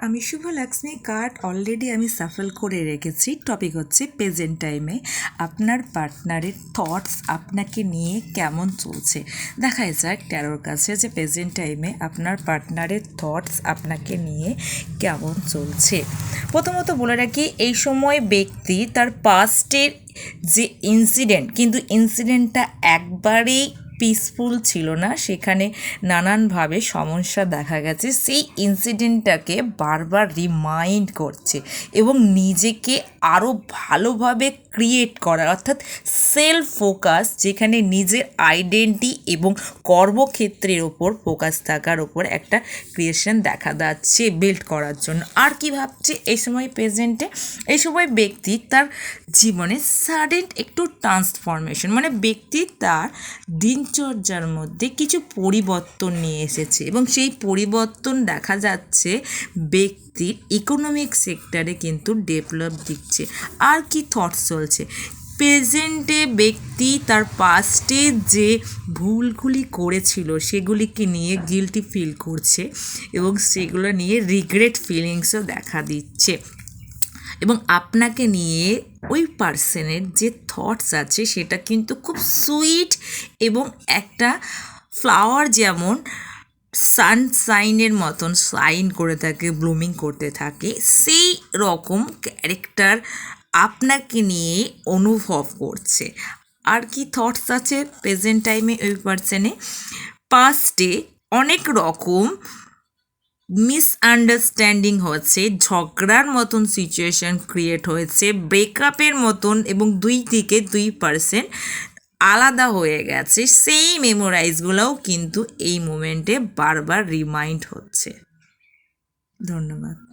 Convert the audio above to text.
আমি শুভ Lakshmi card already আমি Shuffle করে রেখেছি। টপিক হচ্ছে প্রেজেন্ট টাইমে আপনার পার্টনারের থটস আপনাকে নিয়ে কেমন চলছে। দেখা যাক ট্যারোর কাছে যে প্রেজেন্ট টাইমে আপনার পার্টনারের থটস আপনাকে নিয়ে কেমন চলছে। প্রথমত বলে রাখি, এই সময় ব্যক্তি তার পাস্টের যে ইনসিডেন্ট, কিন্তু ইনসিডেন্টটা একবারেই পিসফুল ছিল না, সেখানে নানানভাবে সমস্যা দেখা গেছে। সেই ইনসিডেন্টটাকে বারবার রিমাইন্ড করছে এবং নিজেকে আরও ভালোভাবে ক্রিয়েট করা, অর্থাৎ সেলফ ফোকাস, যেখানে নিজের আইডেন্টি এবং কর্মক্ষেত্রের ওপর ফোকাস থাকার ওপর একটা ক্রিয়েশন দেখা যাচ্ছে বিল্ড করার জন্য। আর কি ভাবছে এই সময় প্রেজেন্টে? এই সময় ব্যক্তি তার জীবনে সাডেন একটু ট্রান্সফরমেশন, মানে ব্যক্তি তার দিনচর্যার মধ্যে কিছু পরিবর্তন নিয়ে এসেছে এবং সেই পরিবর্তন দেখা যাচ্ছে ব্যক্তির ইকোনমিক সেক্টরে কিন্তু ডেভেলপ দিচ্ছে। আর কি থটস চলছে প্রেজেন্টে? ব্যক্তি তার পাস্টে যে ভুলগুলি করেছিল সেগুলিকে নিয়ে গিল্টি ফিল করছে এবং সেগুলো নিয়ে রিগ্রেট ফিলিংসও দেখা দিচ্ছে। এবং আপনাকে নিয়ে ওই পার্সনের যে থটস আছে সেটা কিন্তু খুব সুইট এবং একটা ফ্লাওয়ার যেমন সানশাইনের মতন শাইন করে থাকে, ব্লুমিং করতে থাকে, সেই রকম ক্যারেক্টার আপনাকে নিয়ে অনুভব করছে। আর কি থটস আছে প্রেজেন্ট টাইমে ওই পার্সনে? পাস্টে অনেক রকম মিসআন্ডারস্ট্যান্ডিং হচ্ছে, ঝগড়ার মতন সিচুয়েশান ক্রিয়েট হয়েছে, ব্রেকআপের মতন, এবং দুই দিকে 2% আলাদা হয়ে গেছে। সেই মেমোরাইজগুলোও কিন্তু এই মোমেন্টে বারবার রিমাইন্ড হচ্ছে। ধন্যবাদ।